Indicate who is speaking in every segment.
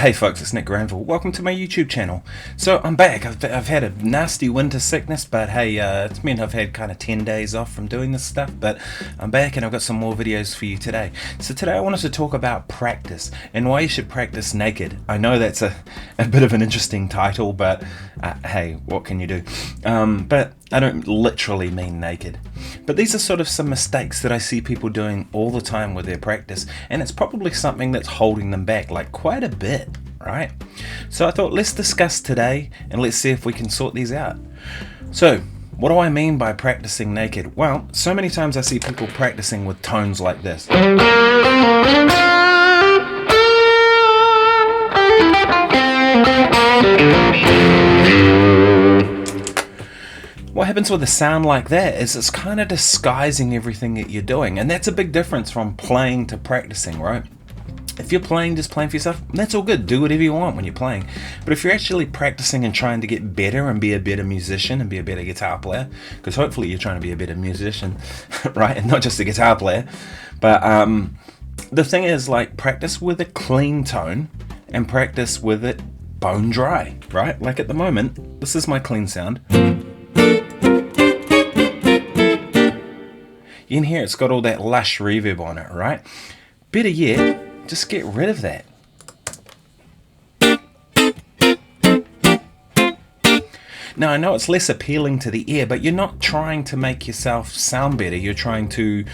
Speaker 1: Hey folks, it's Nick Granville. Welcome to my YouTube channel. So I'm back. I've had a nasty winter sickness, but hey, it's meant I've had kind of 10 days off from doing this stuff, but I'm back and I've got some more videos for you today. So today I wanted to talk about practice and why you should practice naked. I know that's a bit of an interesting title, but hey, what can you do? But I don't literally mean naked. But these are sort of some mistakes that I see people doing all the time with their practice, and it's probably something that's holding them back, like quite a bit, right? So I thought let's discuss today and let's see if we can sort these out. So what do I mean by practicing naked? Well, so many times I see people practicing with tones like this. What happens with a sound like that is it's kind of disguising everything that you're doing, and that's a big difference from playing to practicing, right? If you're playing, just playing for yourself, that's all good. Do whatever you want when you're playing. But if you're actually practicing and trying to get better and be a better musician and be a better guitar player, because hopefully you're trying to be a better musician, right? And not just a guitar player. But the thing is, like, practice with a clean tone and practice with it bone dry, right? Like at the moment, this is my clean sound. You can hear it's got all that lush reverb on it, right? Better yet, just get rid of that. Now I know it's less appealing to the ear, but you're not trying to make yourself sound better. You're trying to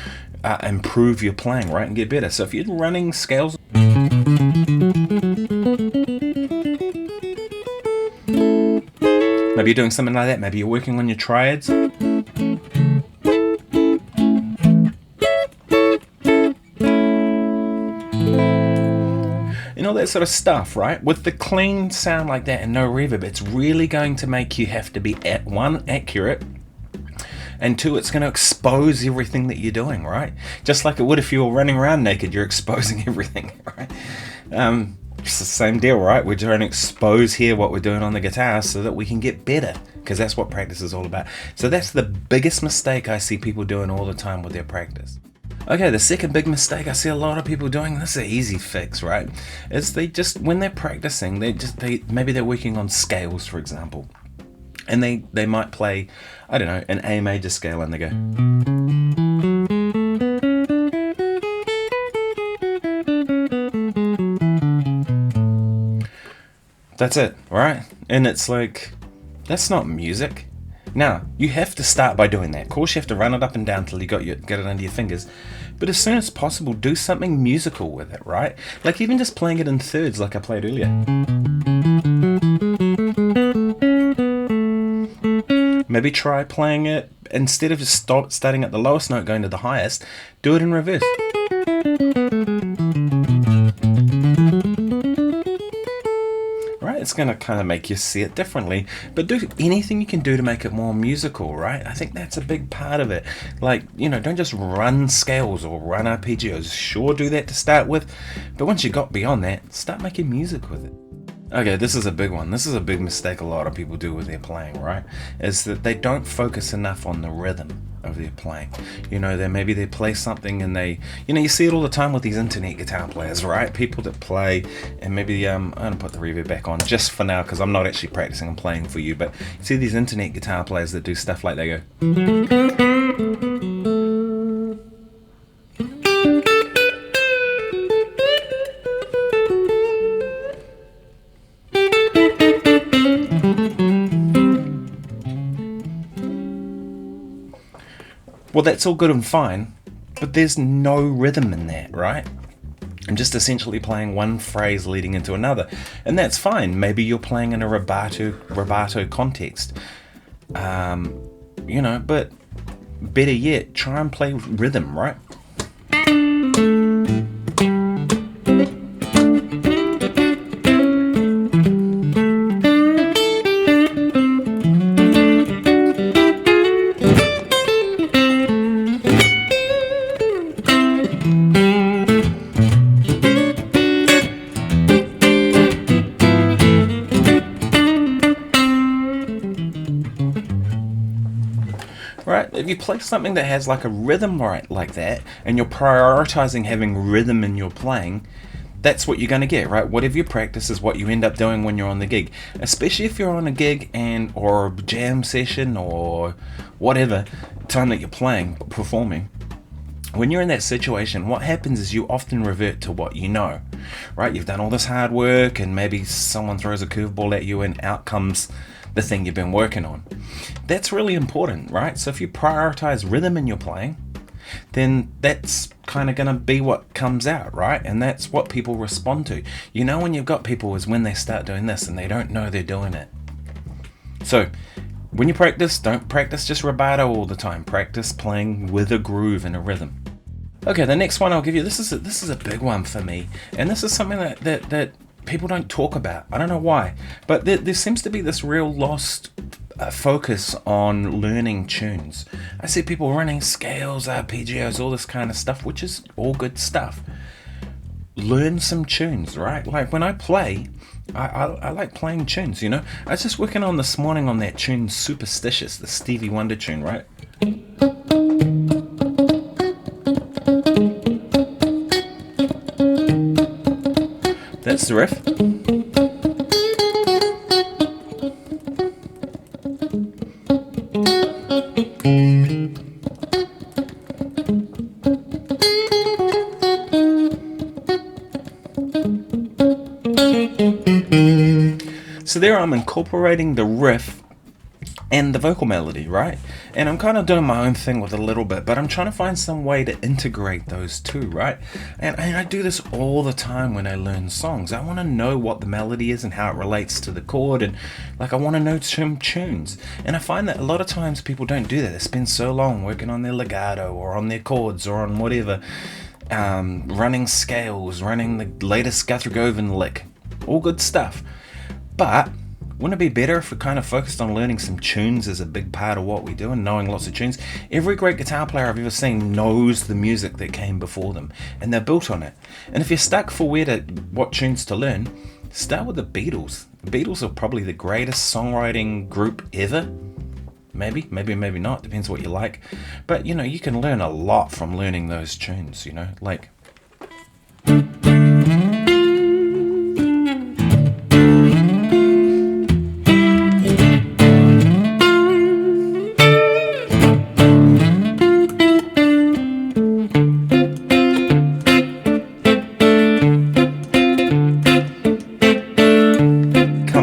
Speaker 1: improve your playing, right, and get better. So if you're running scales, maybe you're doing something like that. Maybe you're working on your triads. All that sort of stuff, right? With the clean sound like that and no reverb, it's really going to make you have to be accurate, and two, it's going to expose everything that you're doing, right? Just like it would if you were running around naked, you're exposing everything, right? It's the same deal, right? We're trying to expose here what we're doing on the guitar so that we can get better, because that's what practice is all about. So that's the biggest mistake I see people doing all the time with their practice. Okay, the second big mistake I see a lot of people doing, this is an easy fix, right? Is they just, when they're practicing, maybe they're working on scales, for example, and they might play, I don't know, an A major scale, and they go. That's it, right? And it's like, that's not music. Now, you have to start by doing that. Of course, you have to run it up and down till you get it under your fingers. But as soon as possible, do something musical with it, right? Like even just playing it in thirds like I played earlier. Maybe try playing it, instead of just starting at the lowest note going to the highest, do it in reverse. It's going to kind of make you see it differently, but do anything you can do to make it more musical, right? I think that's a big part of it. Like, you know, don't just run scales or run arpeggios. Sure, do that to start with, but once you got beyond that, start making music with it. Okay, this is a big one. This is a big mistake a lot of people do with their playing, right? Is that they don't focus enough on the rhythm of their playing. You know, maybe they play something and you see it all the time with these internet guitar players, right? People that play, and maybe I'm going to put the reverb back on just for now because I'm not actually practicing, I'm playing for you, but you see these internet guitar players that do stuff like they go. Well, that's all good and fine, but there's no rhythm in that, right? I'm just essentially playing one phrase leading into another, and that's fine. Maybe you're playing in a rubato context, you know, but better yet, try and play rhythm, right? Right? If you play something that has like a rhythm right like that, and you're prioritizing having rhythm in your playing, that's what you're going to get, right? Whatever you practice is what you end up doing when you're on the gig, especially if you're on a gig or a jam session or whatever time that you're performing. When you're in that situation, what happens is you often revert to what you know, right? You've done all this hard work and maybe someone throws a curveball at you and out comes the thing you've been working on. That's really important, right? So if you prioritize rhythm in your playing, then that's kind of going to be what comes out, right? And that's what people respond to. You know, when you've got people is when they start doing this and they don't know they're doing it. So when you practice, don't practice just rubato all the time. Practice playing with a groove and a rhythm. Okay, the next one I'll give you, this is a big one for me, and this is something that people don't talk about. I don't know why, but there seems to be this real lost focus on learning tunes. I see people running scales, arpeggios, all this kind of stuff, which is all good stuff. Learn some tunes, right? Like when I play, I like playing tunes, you know. I was just working on this morning on that tune Superstitious, the Stevie Wonder tune, right? That's the riff. So there I'm incorporating the riff and the vocal melody, right? And I'm kind of doing my own thing with it a little bit, but I'm trying to find some way to integrate those two, right? And I do this all the time when I learn songs. I want to know what the melody is and how it relates to the chord, and like I want to know some tunes. And I find that a lot of times people don't do that. They spend so long working on their legato or on their chords or on whatever, running scales, running the latest Guthrie Govan lick, all good stuff. But wouldn't it be better if we kind of focused on learning some tunes as a big part of what we do and knowing lots of tunes? Every great guitar player I've ever seen knows the music that came before them, and they're built on it. And if you're stuck for what tunes to learn, start with the Beatles. The Beatles are probably the greatest songwriting group ever. Maybe not, depends what you like. But, you know, you can learn a lot from learning those tunes, you know, like...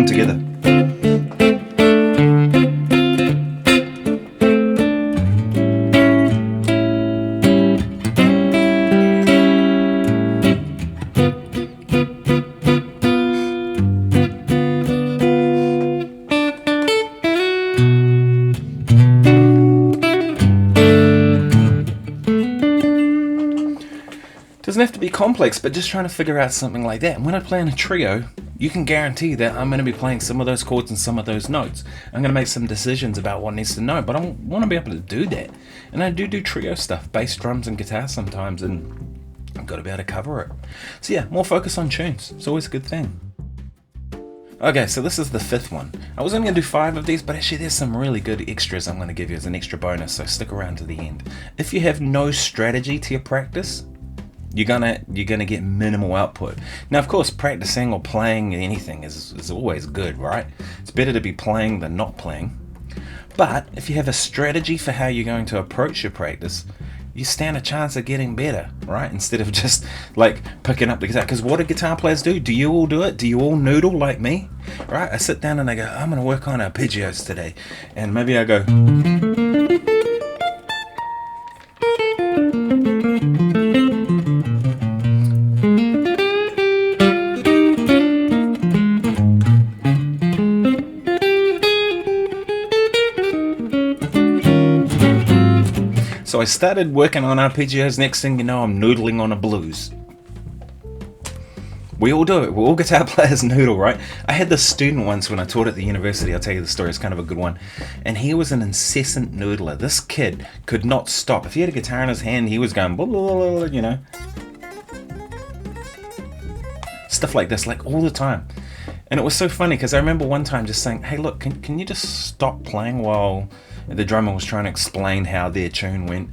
Speaker 1: together. Doesn't have to be complex, but just trying to figure out something like that. And when I play in a trio, you can guarantee that I'm going to be playing some of those chords and some of those notes. I'm going to make some decisions about what needs to know, but I want to be able to do that. And I do trio stuff, bass, drums, and guitar sometimes, and I've got to be able to cover it. So yeah, more focus on tunes. It's always a good thing. Okay, so this is the fifth one. I was only going to do 5 of these, but actually there's some really good extras I'm going to give you as an extra bonus, so stick around to the end. If you have no strategy to your practice, you're gonna get minimal output. Now, of course, practicing or playing anything is always good, right? It's better to be playing than not playing. But if you have a strategy for how you're going to approach your practice, you stand a chance of getting better, right? Instead of just like picking up the guitar. Because what do guitar players do? Do you all do it? Do you all noodle like me? Right? I sit down and I go, I'm gonna work on arpeggios today, and maybe I go. So I started working on arpeggios, next thing you know I'm noodling on a blues. We all do it, we're all guitar players noodle, right? I had this student once when I taught at the university, I'll tell you the story, it's kind of a good one. And he was an incessant noodler. This kid could not stop. If he had a guitar in his hand, he was going blah, blah, blah, blah, you know. Stuff like this, like all the time. And it was so funny because I remember one time just saying, hey look, can you just stop playing while the drummer was trying to explain how their tune went,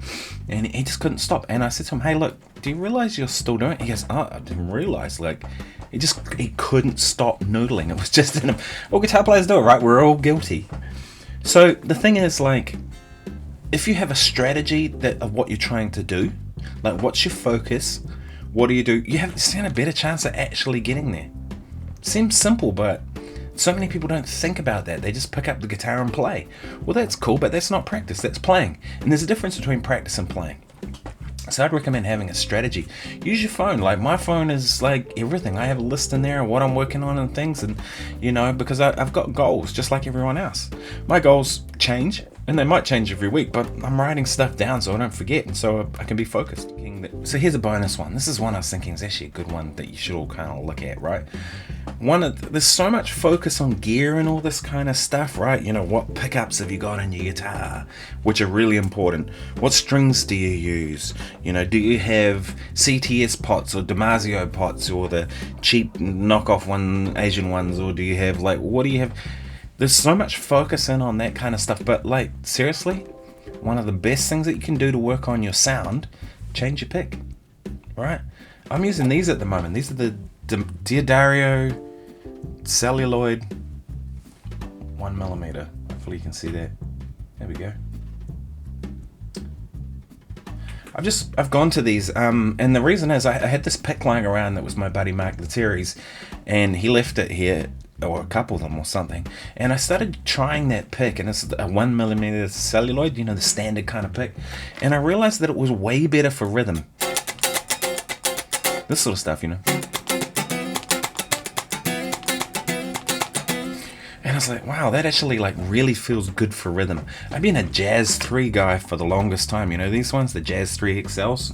Speaker 1: and he just couldn't stop. And I said to him, hey look, do you realize you're still doing it? He goes, oh, I didn't realize. Like, he couldn't stop noodling. It was just in him. All guitar players do it, right? We're all guilty. So the thing is, like, if you have a strategy of what you're trying to do, like, what's your focus? What do? You stand a better chance of actually getting there. Seems simple, but so many people don't think about that. They just pick up the guitar and play. Well, that's cool, but that's not practice. That's playing. And there's a difference between practice and playing. So I'd recommend having a strategy. Use your phone. Like, my phone is like everything. I have a list in there of what I'm working on and things, and because I've got goals just like everyone else. My goals change, and they might change every week, but I'm writing stuff down so I don't forget, and so I can be focused. So here's a bonus one. This is one I was thinking is actually a good one that you should all kind of look at, right? There's so much focus on gear and all this kind of stuff, right? What pickups have you got in your guitar, which are really important? What strings do you use? Do you have CTS pots or Damasio pots or the cheap knockoff Asian ones, or do you have, like, what do you have? There's so much focus in on that kind of stuff, but, like, seriously, one of the best things that you can do to work on your sound, change your pick, right? I'm using these at the moment. These are the Diodario celluloid 1mm. Hopefully you can see that. There we go. I've gone to these, and the reason is I had this pick lying around that was my buddy Mark Lettieri's, and he left it here, or a couple of them or something, and I started trying that pick, and it's a 1mm celluloid, the standard kind of pick, and I realized that it was way better for rhythm. This sort of stuff, And I was like, wow, that actually, like, really feels good for rhythm. I've been a Jazz 3 guy for the longest time. These ones, the Jazz 3 XLs.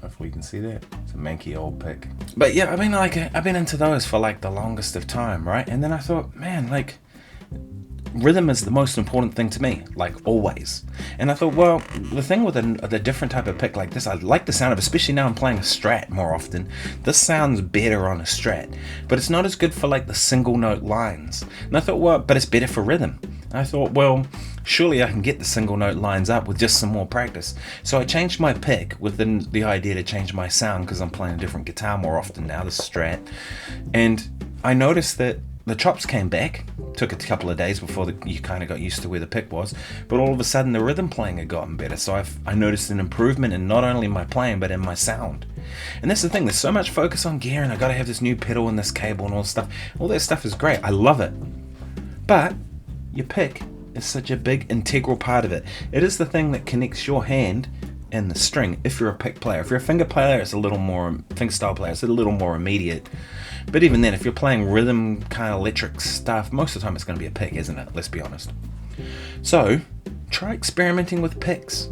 Speaker 1: Hopefully you can see that. It's a manky old pick. But yeah, I've been into those for, like, the longest of time, right? And then I thought, man, like, rhythm is the most important thing to me, like, always. And I thought, well, the thing with a different type of pick like this, I like the sound of, especially now I'm playing a Strat more often. This sounds better on a Strat, but it's not as good for, like, the single note lines. And I thought, well, but it's better for rhythm. I thought, well, surely I can get the single note lines up with just some more practice. So I changed my pick with the idea to change my sound, because I'm playing a different guitar more often now, the Strat. And I noticed that the chops came back. Took a couple of days before you kind of got used to where the pick was, but all of a sudden the rhythm playing had gotten better. So I noticed an improvement in not only my playing but in my sound. And that's the thing, there's so much focus on gear, and I gotta have this new pedal and this cable and all this stuff. All that stuff is great, I love it, but your pick is such a big integral part of it. It is the thing that connects your hand and the string. If you're a pick player, if you're a finger player, it's a little more fingerstyle player, it's a little more immediate. But even then, if you're playing rhythm kind of electric stuff, most of the time it's going to be a pick, isn't it? Let's be honest. So try experimenting with picks.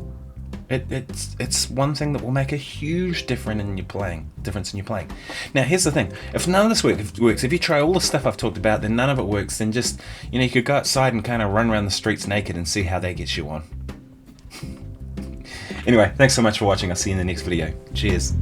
Speaker 1: It's one thing that will make a huge difference in your playing. Now here's the thing: if none of this works, if you try all the stuff I've talked about, then none of it works, then just you could go outside and kind of run around the streets naked and see how that gets you on. Anyway, thanks so much for watching. I'll see you in the next video. Cheers.